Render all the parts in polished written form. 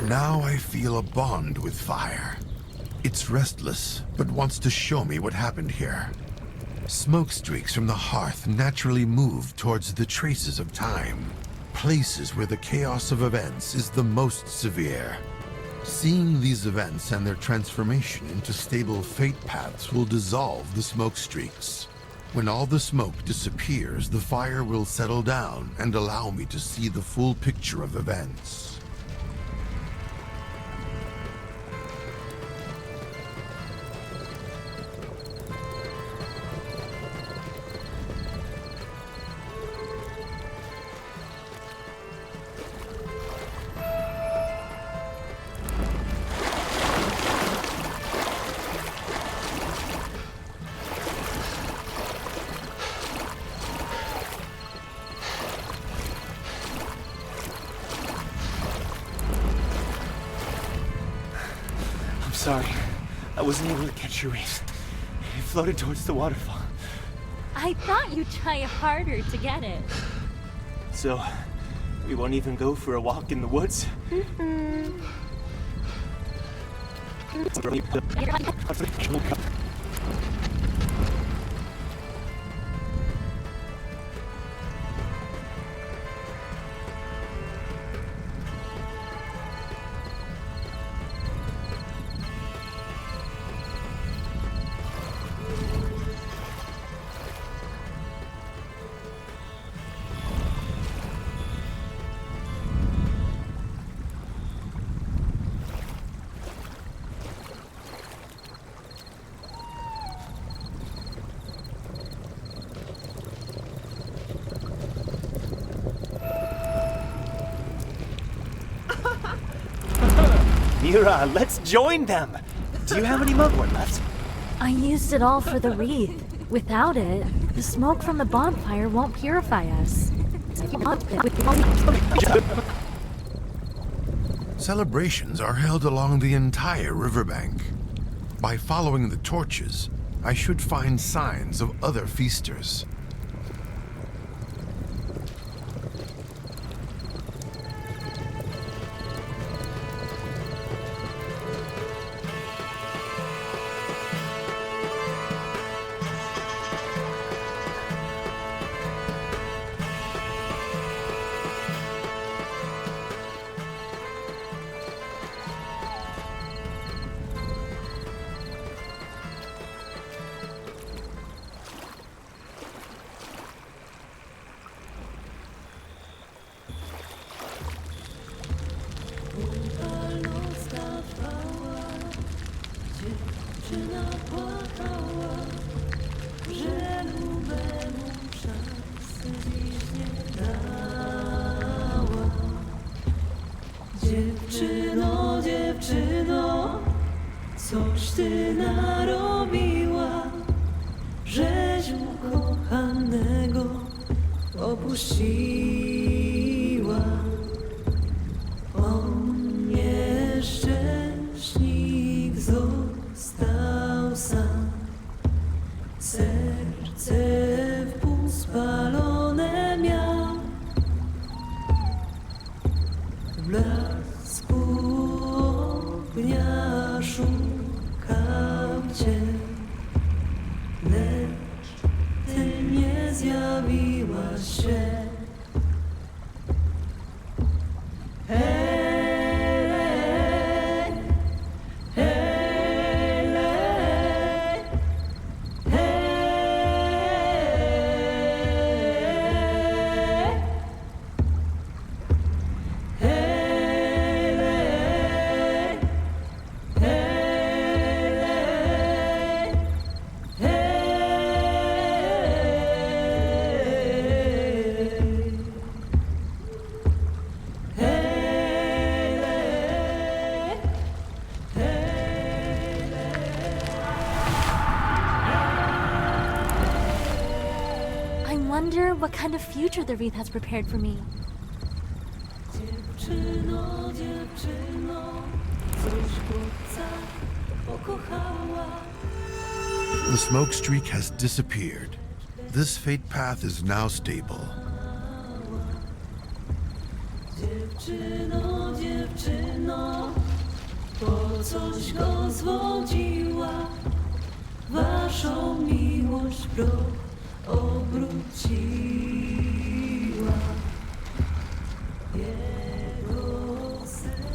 Now I feel a bond with fire. It's restless, but wants to show me what happened here. Smoke streaks from the hearth naturally move towards the traces of time, places where the chaos of events is the most severe. Seeing these events and their transformation into stable fate paths will dissolve the smoke streaks. When all the smoke disappears, the fire will settle down and allow me to see the full picture of events. Sorry, I wasn't able to catch your wraith. It floated towards the waterfall. I thought you'd try harder to get it. So, we won't even go for a walk in the woods? Mira, let's join them! Do you have any mugwort left? I used it all for the wreath. Without it, the smoke from the bonfire won't purify us. Celebrations are held along the entire riverbank. By following the torches, I should find signs of other feasters. Dziewczyno, dziewczyno, coś ty narobiła, żeś ukochanego opuściła. On nieszczęśnik został sam, serce wpół spalone miał. W blasku ognia szukał cię, lecz ty nie zjawiłaś się. I wonder what kind of future the wreath has prepared for me. Dziewczyno, dziewczyno, coś chłopca pokochała. The smoke streak has disappeared. This fate path is now stable. Dziewczyno, dziewczyno. po coś go zwodziła, waszą miłość w proch obróciła. Jego serce.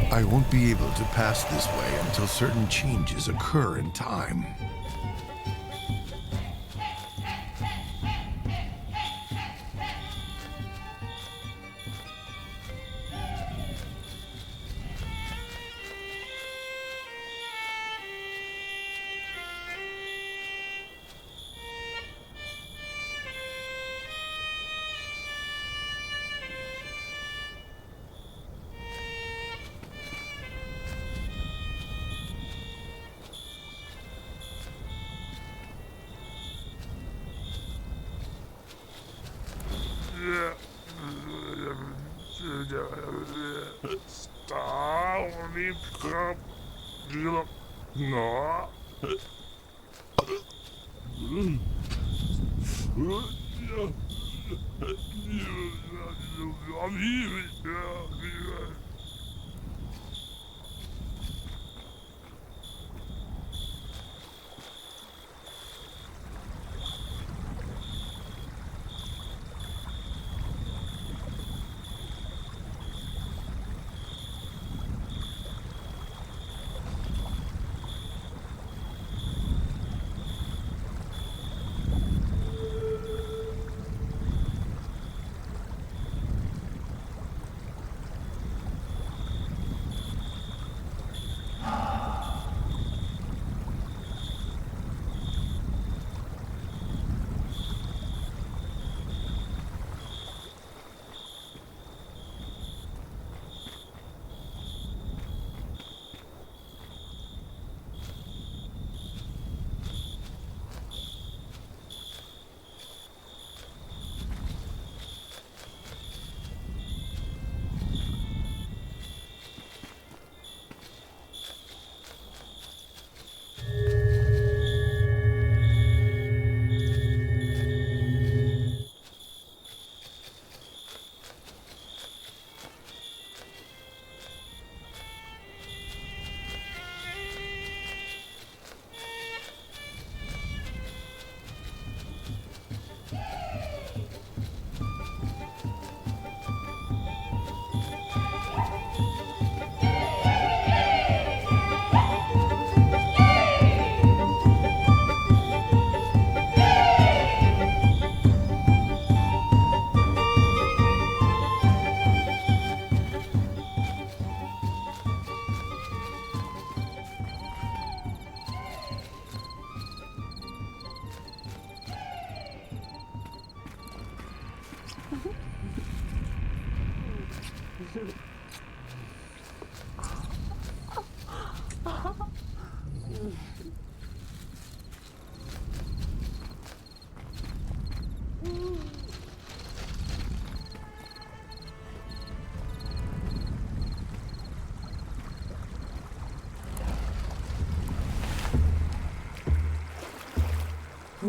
I won't be able to pass this way until certain changes occur in time.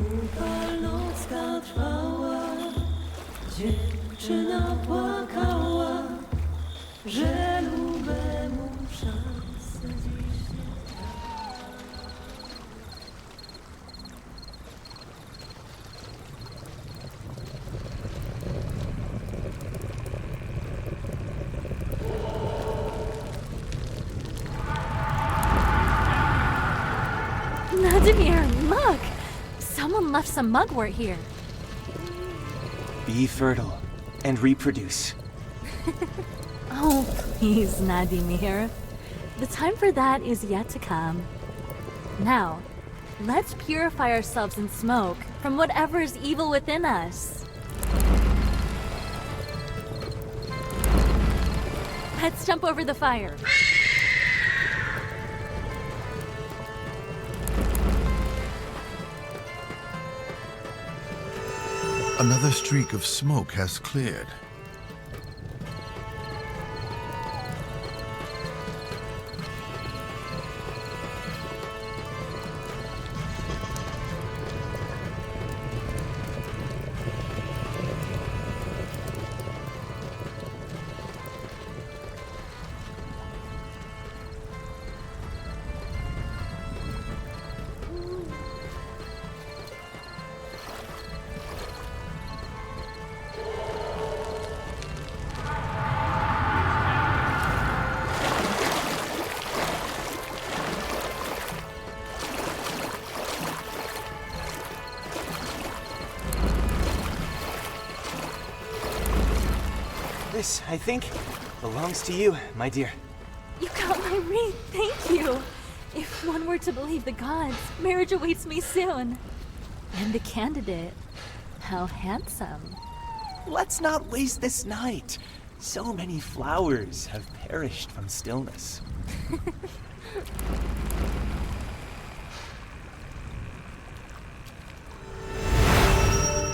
Nocka trwała, dziewczyna płakała, że lubemu szansę dziś nie Vladimir, look! Someone left some mugwort here. Be fertile and reproduce. Oh, please, Vladimir. The time for that is yet to come. Now, let's purify ourselves in smoke from whatever is evil within us. Let's jump over the fire. Another streak of smoke has cleared. This, I think, belongs to you, my dear. You got my wreath, thank you! If one were to believe the gods, marriage awaits me soon. And the candidate, how handsome. Let's not waste this night. So many flowers have perished from stillness.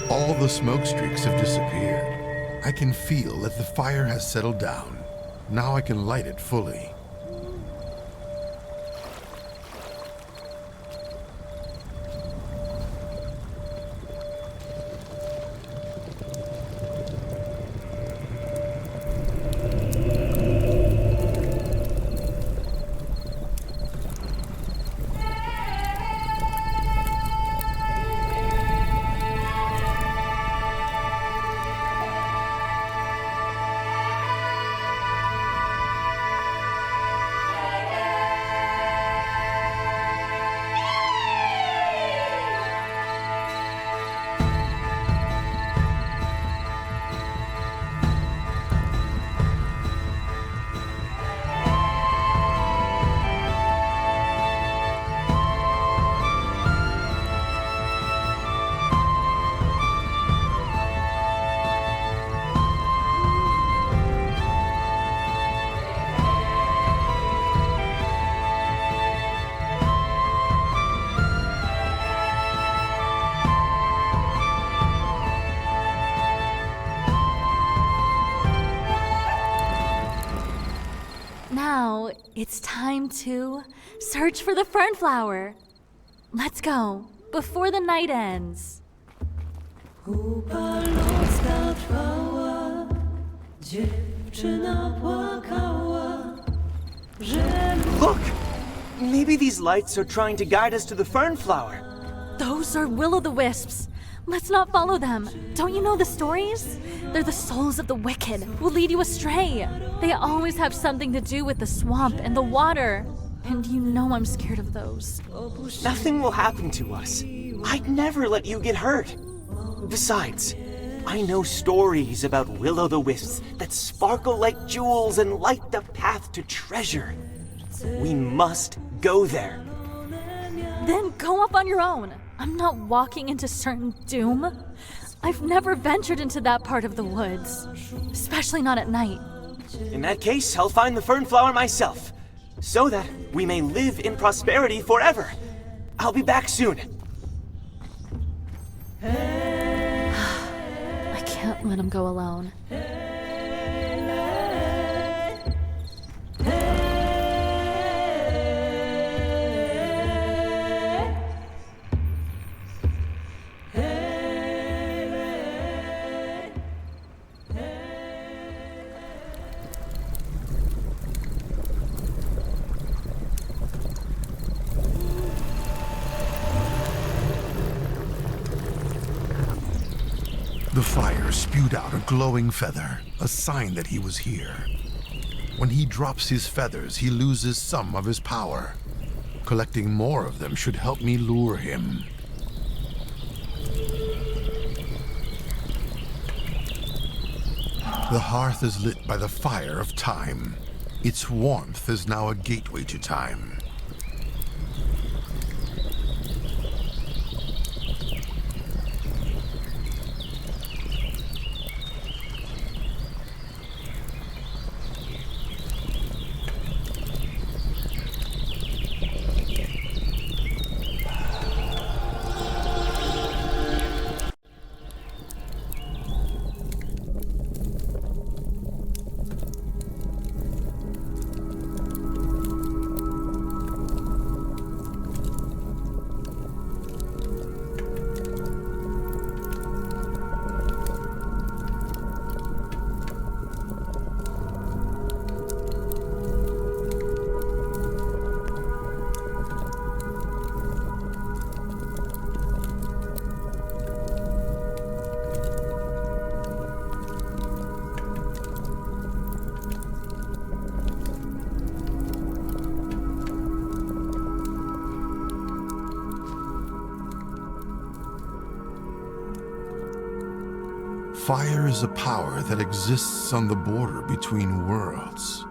All the smoke streaks have disappeared. I can feel that the fire has settled down. Now I can light it fully. Now, it's time to search for the fern flower. Let's go, before the night ends. Kupa nocka trwała, dziewczyna płakała, że Look! Maybe these lights are trying to guide us to the fern flower. Those are will-o'-the-wisps. Let's not follow them. Don't you know the stories? They're the souls of the wicked who lead you astray. They always have something to do with the swamp and the water. And you know I'm scared of those. Nothing will happen to us. I'd never let you get hurt. Besides, I know stories about will-o'-the-wisps that sparkle like jewels and light the path to treasure. We must go there. Then go up on your own. I'm not walking into certain doom. I've never ventured into that part of the woods, especially not at night. In that case, I'll find the fern flower myself, so that we may live in prosperity forever. I'll be back soon. I can't let him go alone. fire spewed out a glowing feather, a sign that he was here. When he drops his feathers, he loses some of his power. Collecting more of them should help me lure him. The hearth is lit by the fire of time. Its warmth is now a gateway to time. Fire is a power that exists on the border between worlds.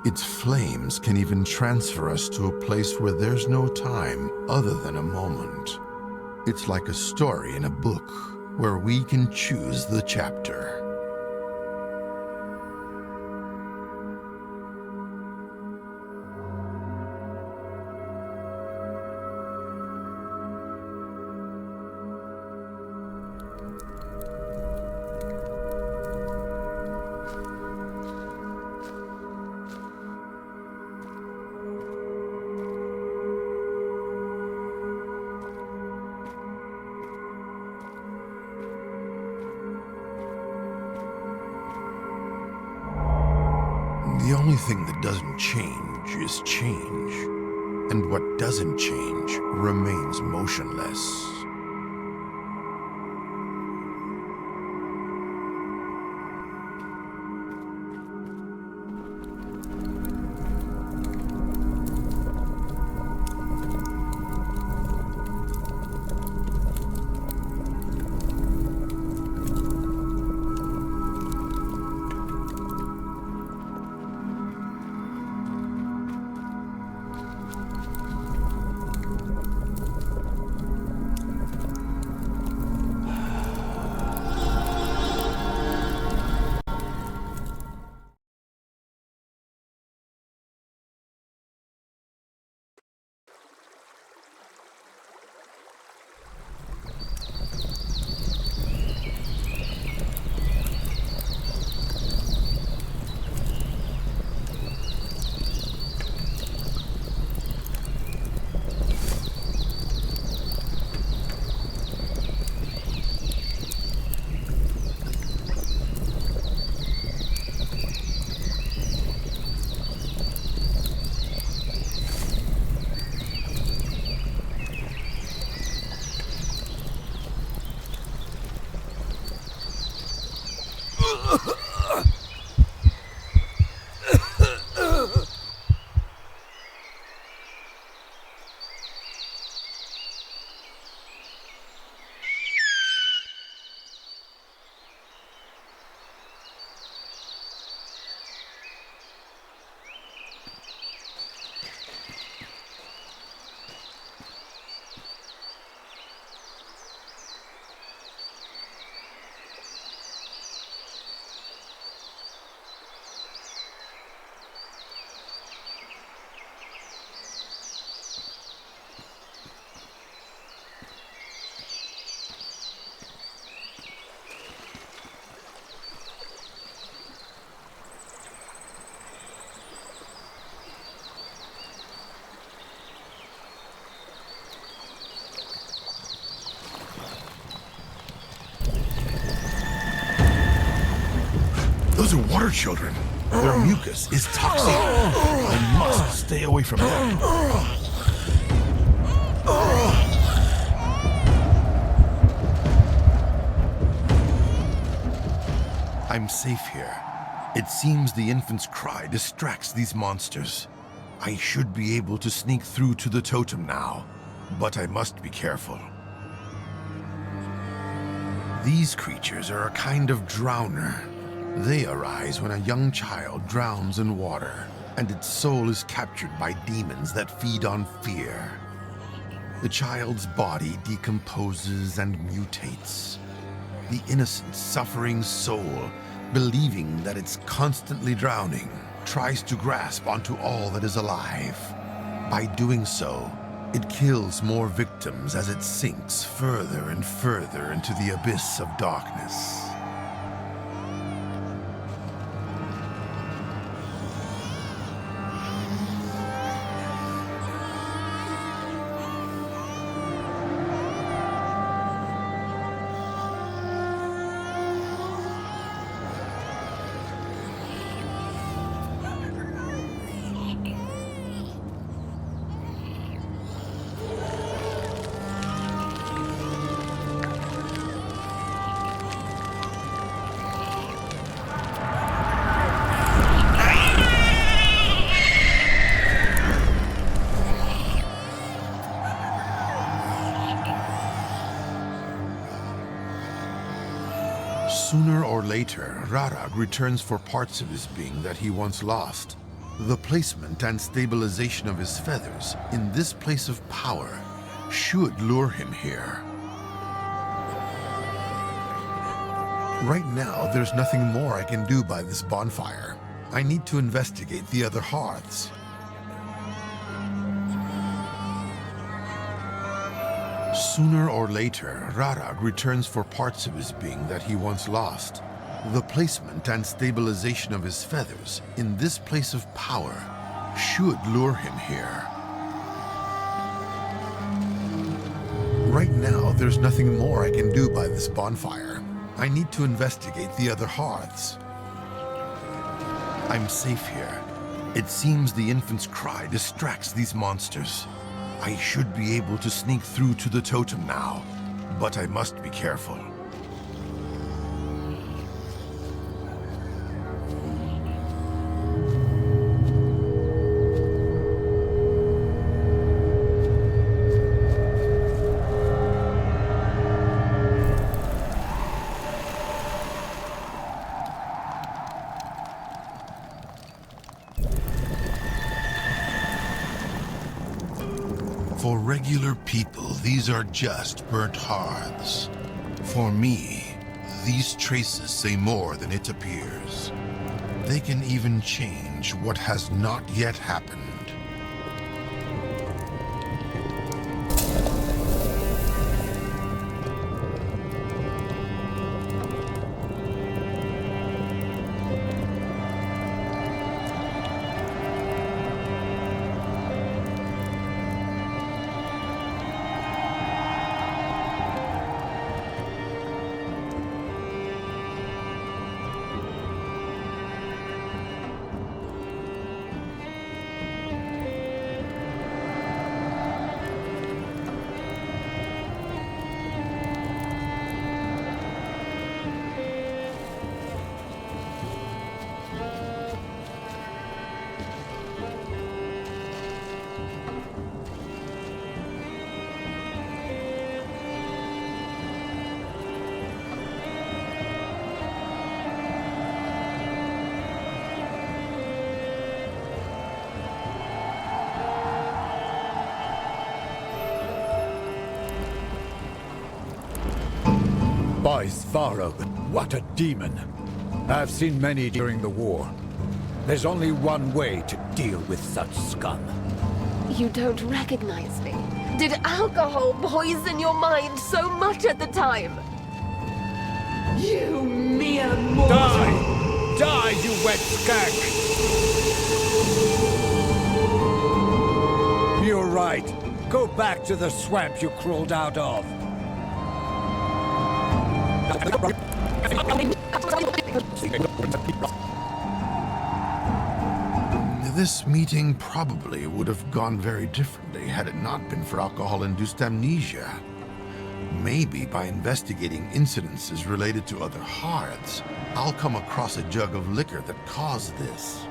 Its flames can even transfer us to a place where there's no time other than a moment. It's like a story in a book where we can choose the chapter. The only thing that doesn't change is change, and what doesn't change remains motionless. Those are water children. Their mucus is toxic. I must stay away from them. I'm safe here. It seems the infant's cry distracts these monsters. I should be able to sneak through to the totem now, but I must be careful. These creatures are a kind of drowner. They arise when a young child drowns in water, and its soul is captured by demons that feed on fear. The child's body decomposes and mutates. The innocent, suffering soul, believing that it's constantly drowning, tries to grasp onto all that is alive. By doing so, it kills more victims as it sinks further and further into the abyss of darkness. Sooner or later, Rarag returns for parts of his being that he once lost. The placement and stabilization of his feathers in this place of power should lure him here. Right now, there's nothing more I can do by this bonfire. I need to investigate the other hearths. Sooner or later, Rarag returns for parts of his being that he once lost. The placement and stabilization of his feathers in this place of power should lure him here. Right now, there's nothing more I can do by this bonfire. I need to investigate the other hearths. I'm safe here. It seems the infant's cry distracts these monsters. I should be able to sneak through to the totem now, but I must be careful. For regular people, these are just burnt hearths. For me, these traces say more than it appears. They can even change what has not yet happened. By Svarog, what a demon! I've seen many during the war. There's only one way to deal with such scum. You don't recognize me. Did alcohol poison your mind so much at the time? You mere mortal! Die! Die, you wet skag! You're right. Go back to the swamp you crawled out of. This meeting probably would have gone very differently had it not been for alcohol-induced amnesia. Maybe by investigating incidences related to other hearths, I'll come across a jug of liquor that caused this.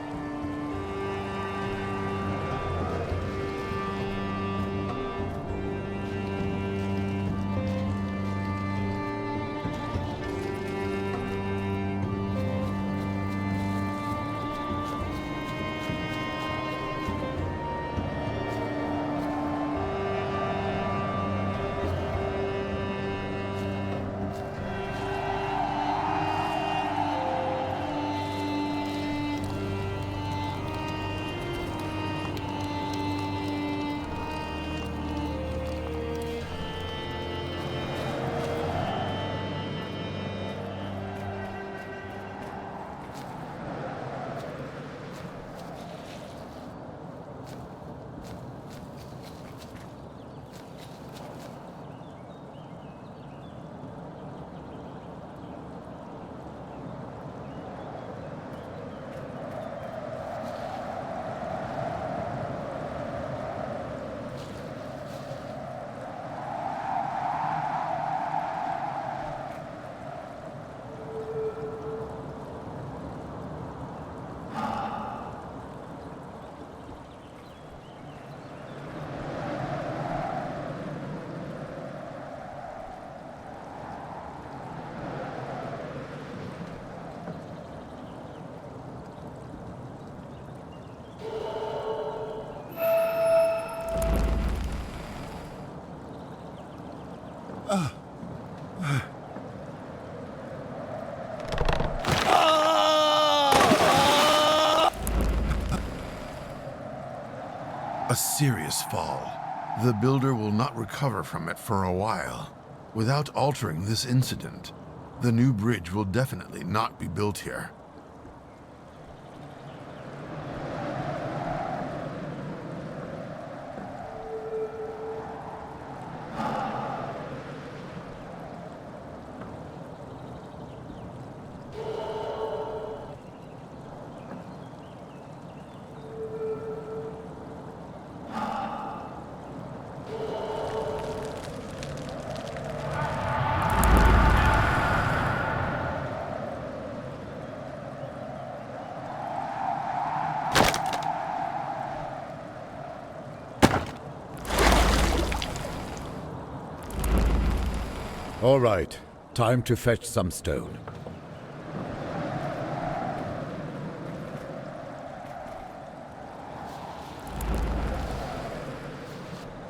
A serious fall. The builder will not recover from it for a while. Without altering this incident, the new bridge will definitely not be built here. All right, time to fetch some stone.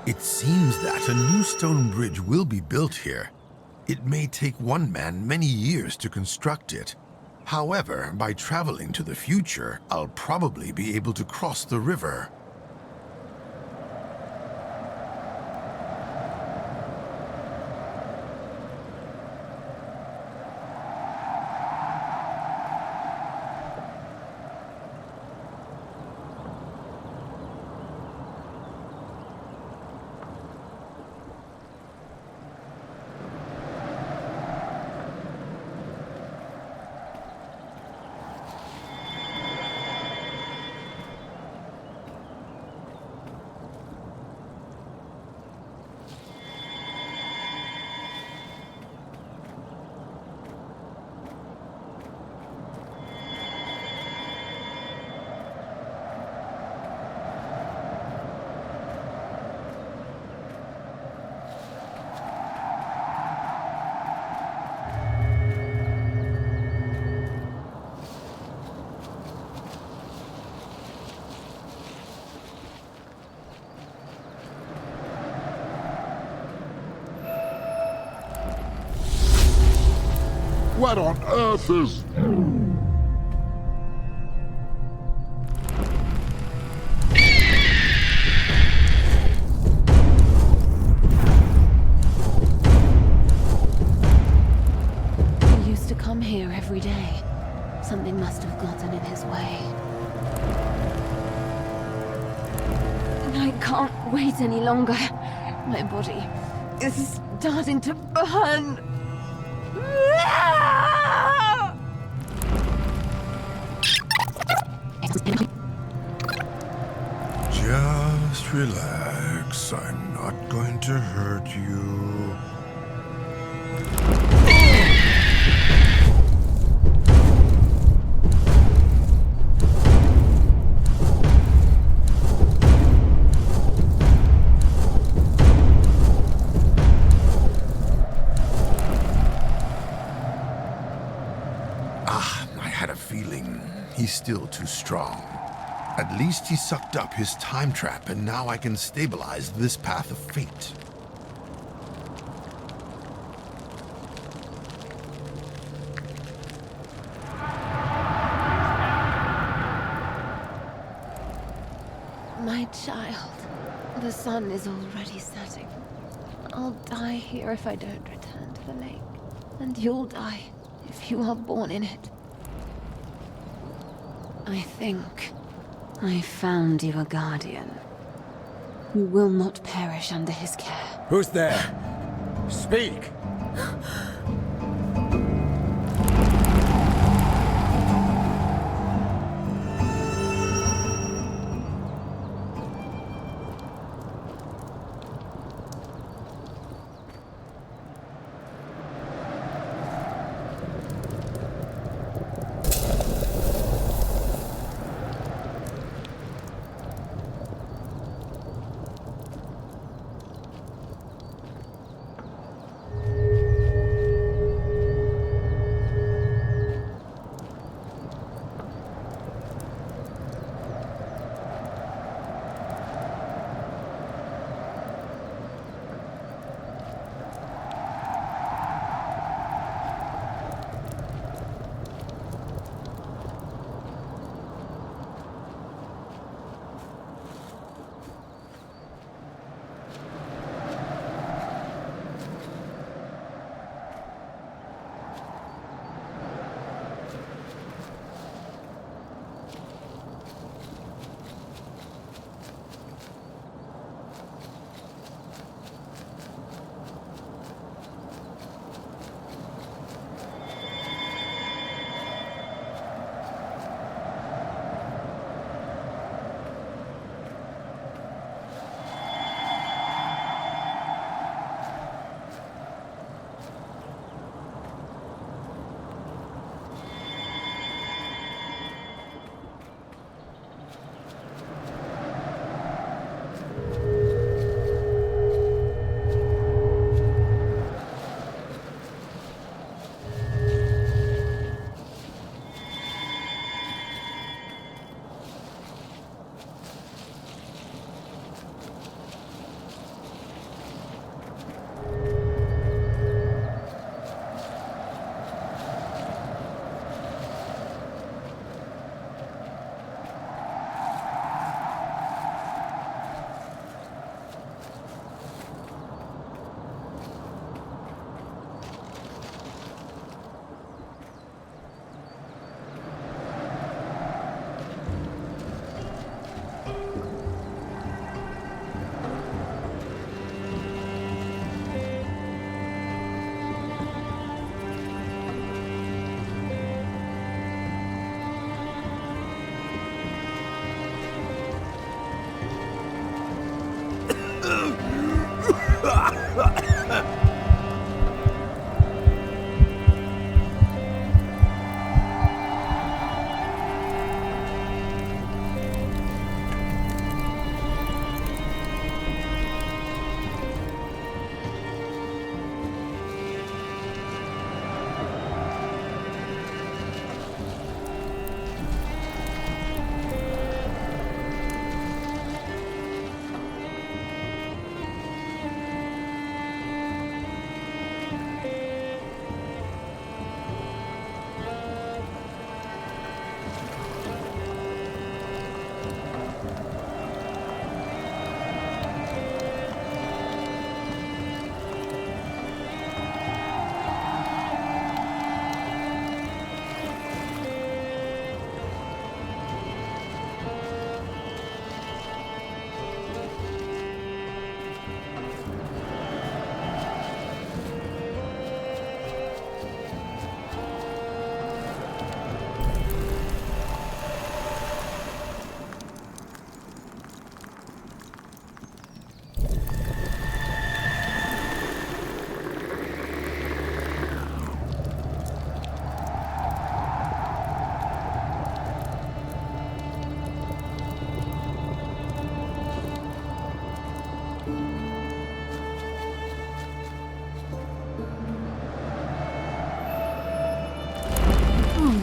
It seems that a new stone bridge will be built here. It may take one man many years to construct it. However, by traveling to the future, I'll probably be able to cross the river. What on earth is... He used to come here every day. Something must have gotten in his way. I can't wait any longer. My body is starting to burn. Just relax. I'm not going to hurt you. I had a feeling he's still too strong. At least he sucked up his time trap, and now I can stabilize this path of fate. My child, the sun is already setting. I'll die here if I don't return to the lake. And you'll die if you are born in it. I think I found you a guardian who will not perish under his care. Who's there? Speak!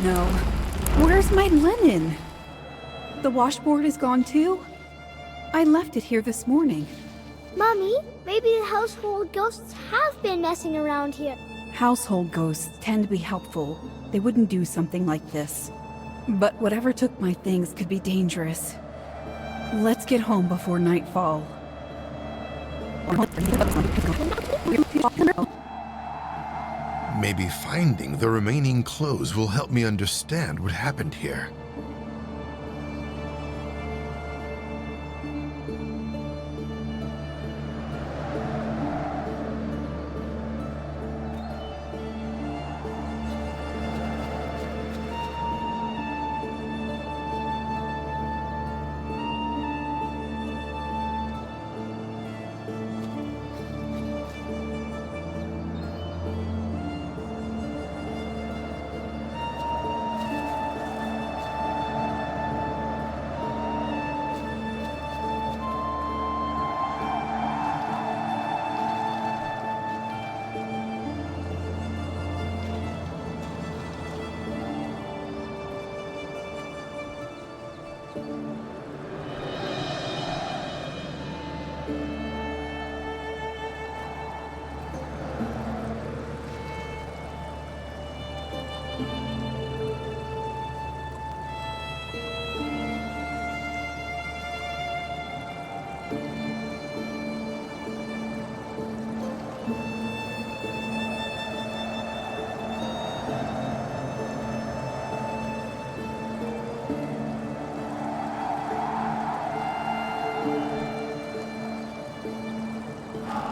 no. Where's my linen? The washboard is gone too? I left it here this morning. Mommy, maybe the household ghosts have been messing around here. Household ghosts tend to be helpful. They wouldn't do something like this. But whatever took my things could be dangerous. Let's get home before nightfall. Maybe finding the remaining clothes will help me understand what happened here.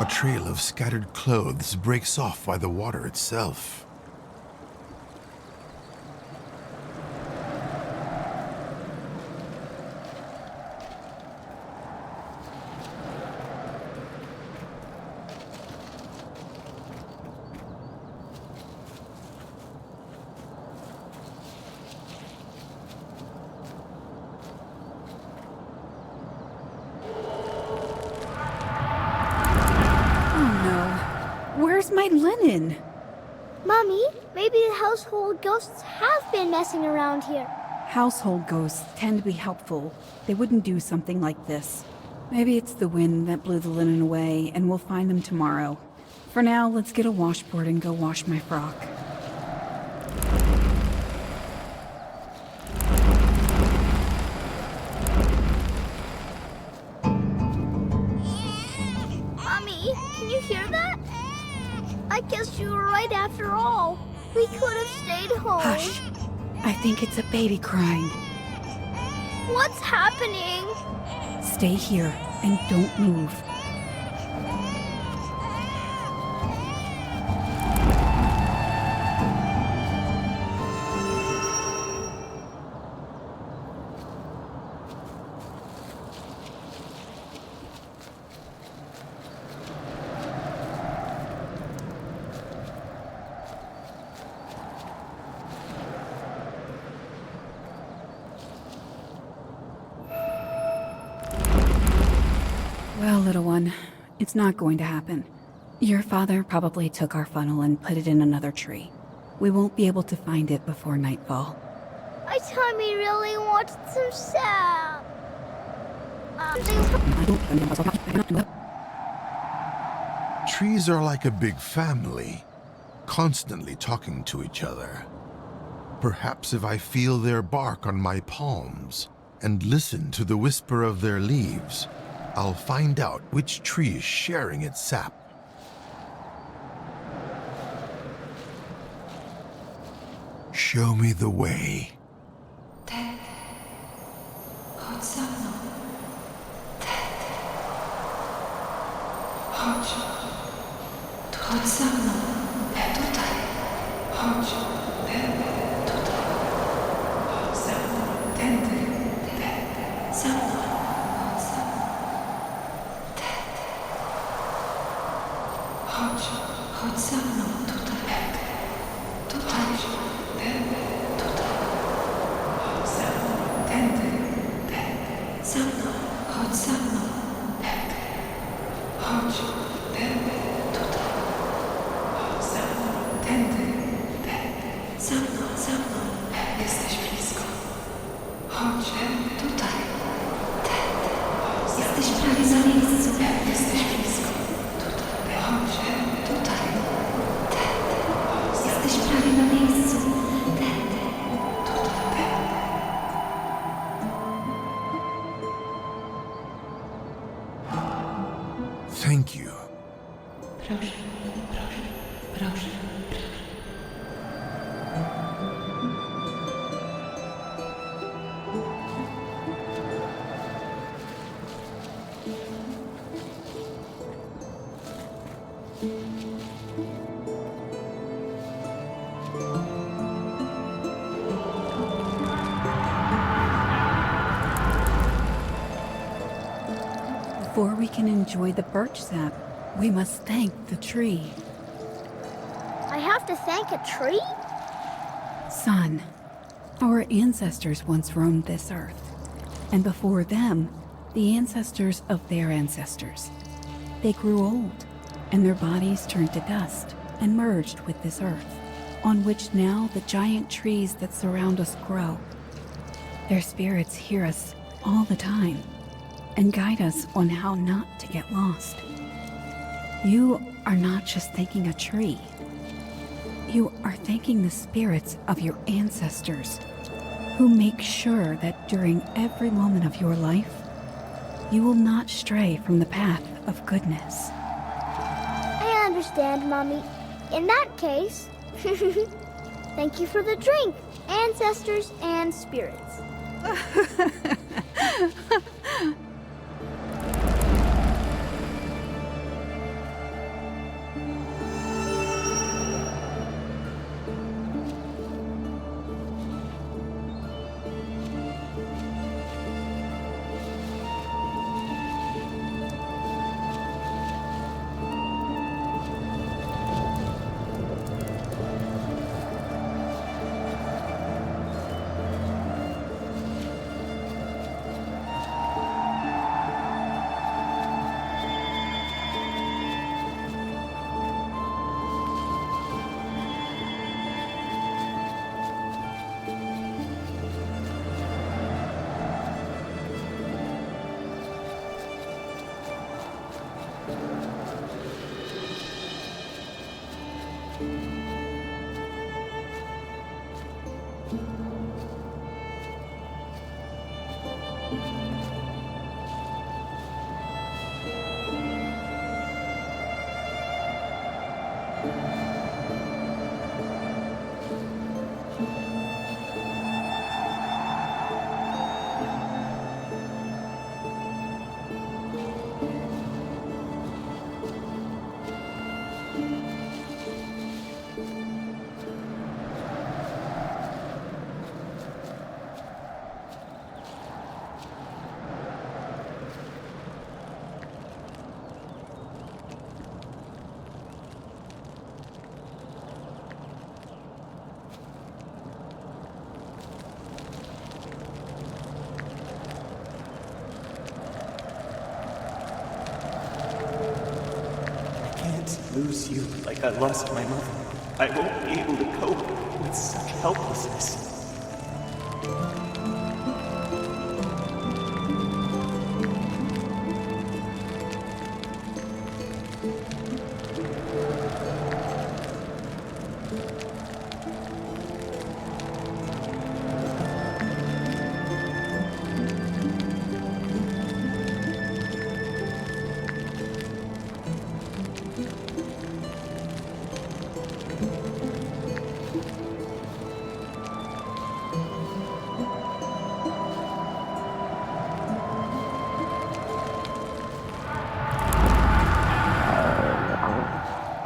A trail of scattered clothes breaks off by the water itself. Where's my linen? Mommy, maybe the household ghosts have been messing around here. Household ghosts tend to be helpful. They wouldn't do something like this. Maybe it's the wind that blew the linen away, and we'll find them tomorrow. For now, let's get a washboard and go wash my frock. Mommy, can you hear that? I guess you were right after all. We could have stayed home. Hush. I think it's a baby crying. What's happening? Stay here and don't move. Well, little one, it's not going to happen. Your father probably took our funnel and put it in another tree. We won't be able to find it before nightfall. My tummy really wanted some sap. Trees are like a big family, constantly talking to each other. Perhaps if I feel their bark on my palms and listen to the whisper of their leaves, I'll find out which tree is sharing its sap. Show me the way. Za mną, Thank you. Before we can enjoy the birch sap, we must thank the tree. I have to thank a tree? Son, our ancestors once roamed this earth, and before them, the ancestors of their ancestors. They grew old, and their bodies turned to dust and merged with this earth, on which now the giant trees that surround us grow. Their spirits hear us all the time and guide us on how not to get lost. You are not just thanking a tree. You are thanking the spirits of your ancestors, who make sure that during every moment of your life, you will not stray from the path of goodness. I understand, Mommy. In that case, thank you for the drink, ancestors and spirits. Lose you like I lost my mother. I won't be able to cope with such helplessness.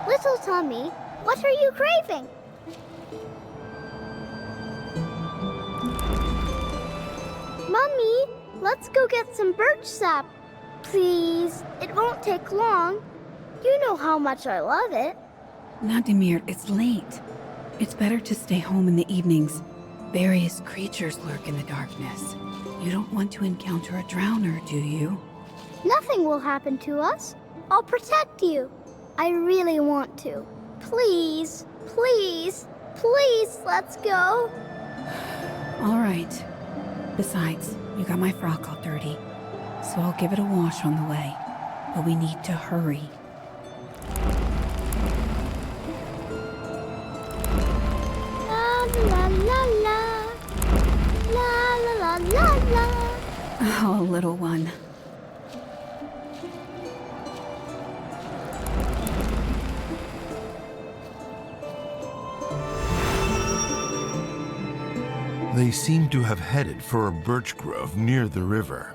Little Tommy, what are you craving? Mommy, let's go get some birch sap. Please, it won't take long. You know how much I love it. Nadimir, it's late. It's better to stay home in the evenings. Various creatures lurk in the darkness. You don't want to encounter a drowner, do you? Nothing will happen to us. I'll protect you. I really want to. Please, please, please, let's go. All right. Besides, you got my frock all dirty. so I'll give it a wash on the way. But we need to hurry. La la la la. La la la la la. Oh, little one. They seem to have headed for a birch grove near the river.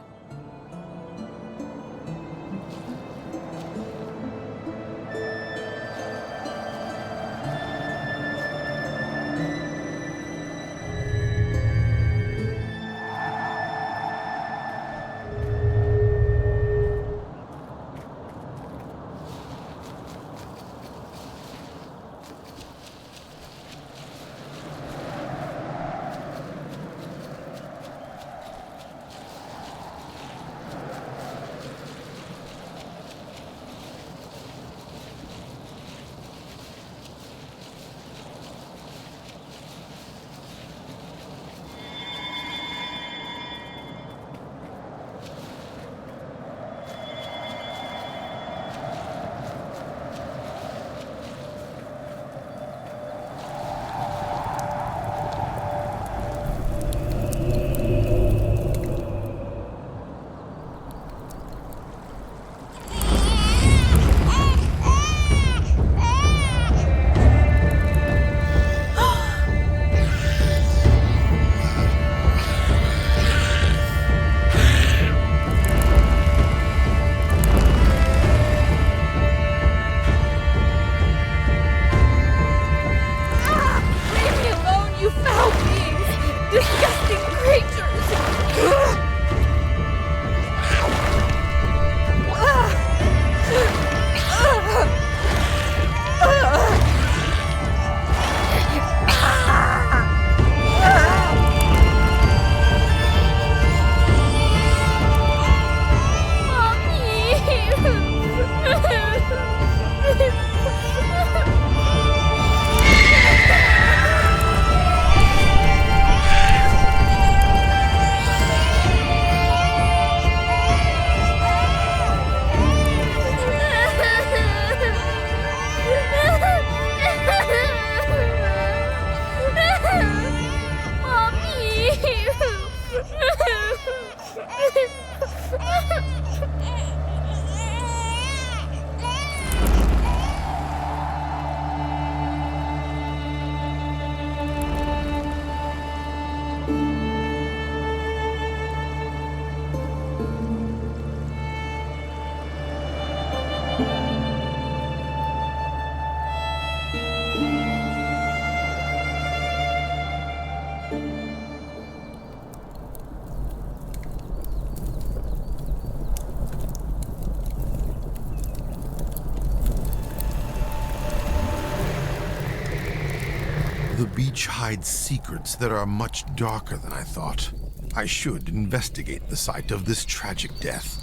The beach hides secrets that are much darker than I thought. I should investigate the site of this tragic death.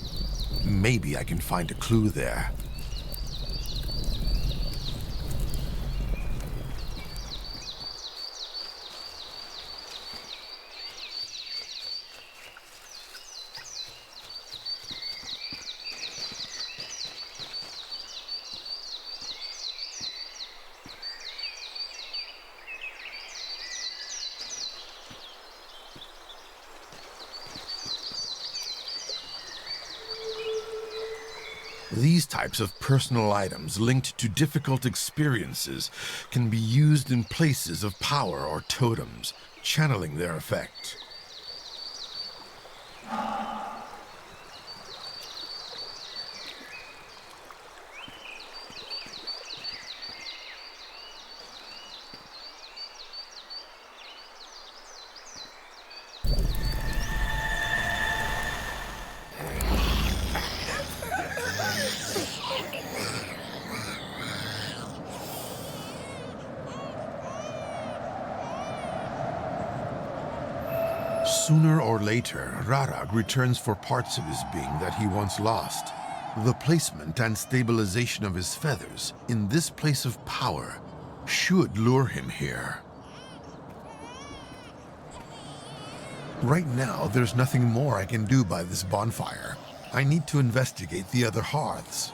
Maybe I can find a clue there. These types of personal items linked to difficult experiences can be used in places of power or totems, channeling their effect. Sooner or later, Rarag returns for parts of his being that he once lost. The placement and stabilization of his feathers in this place of power should lure him here. Right now, there's nothing more I can do by this bonfire. I need to investigate the other hearths.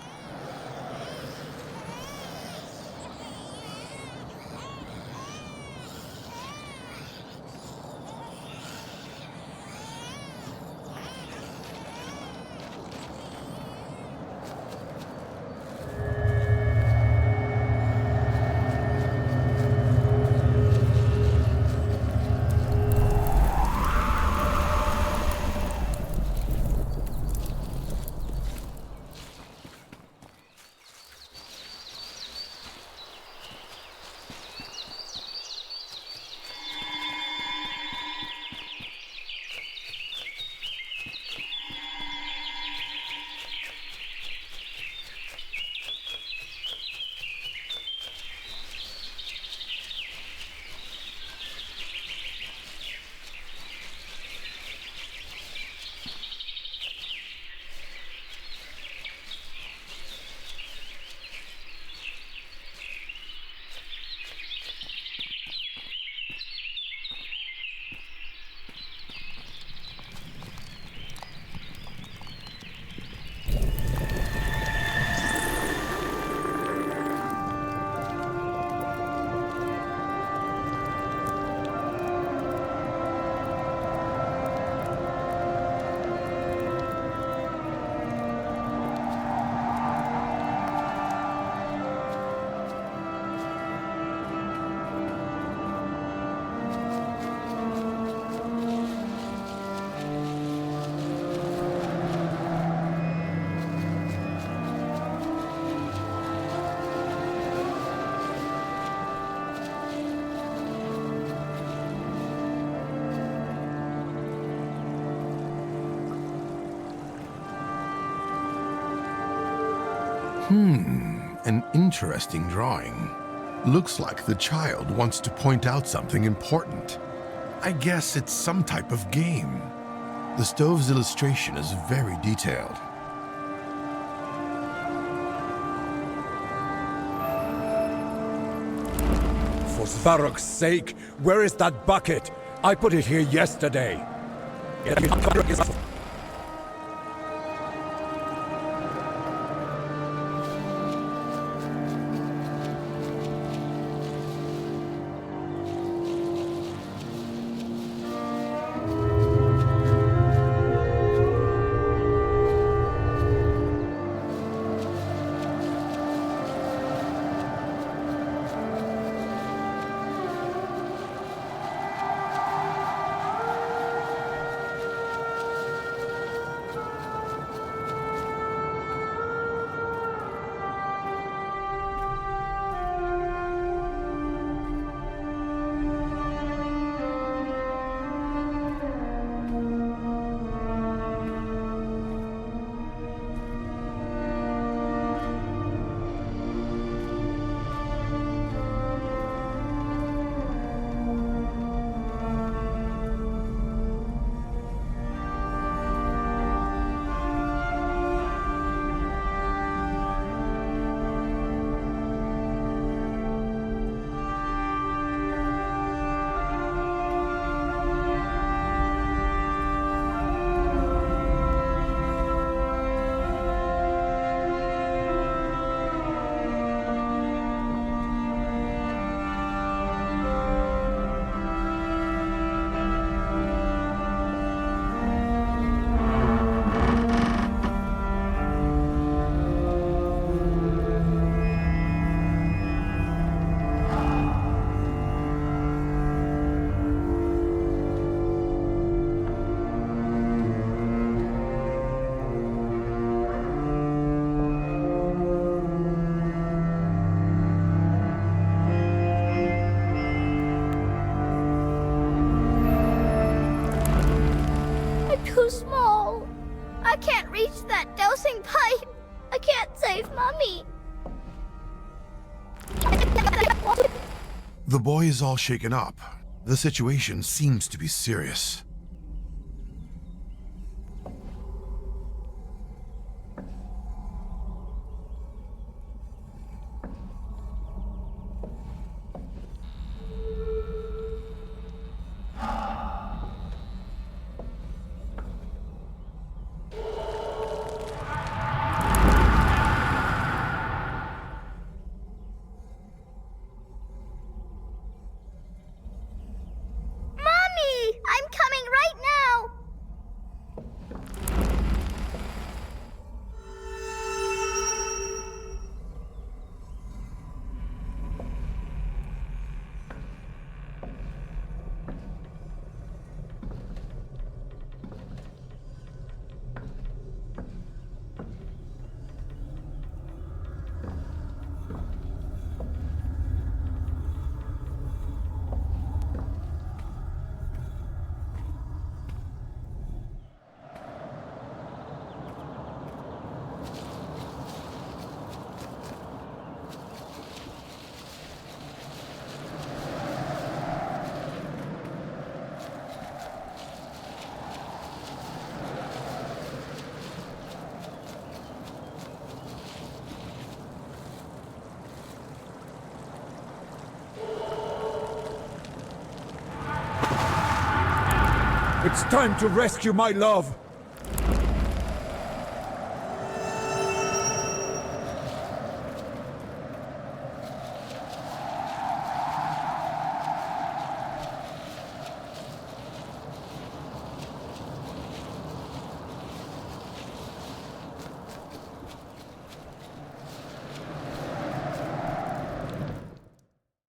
An interesting drawing. Looks like the child wants to point out something important. I guess it's some type of game. The stove's illustration is very detailed. For Svarog's sake, where is that bucket? I put it here yesterday. Too small. I can't reach that dosing pipe. I can't save Mummy. The boy is all shaken up. The situation seems to be serious. It's time to rescue my love.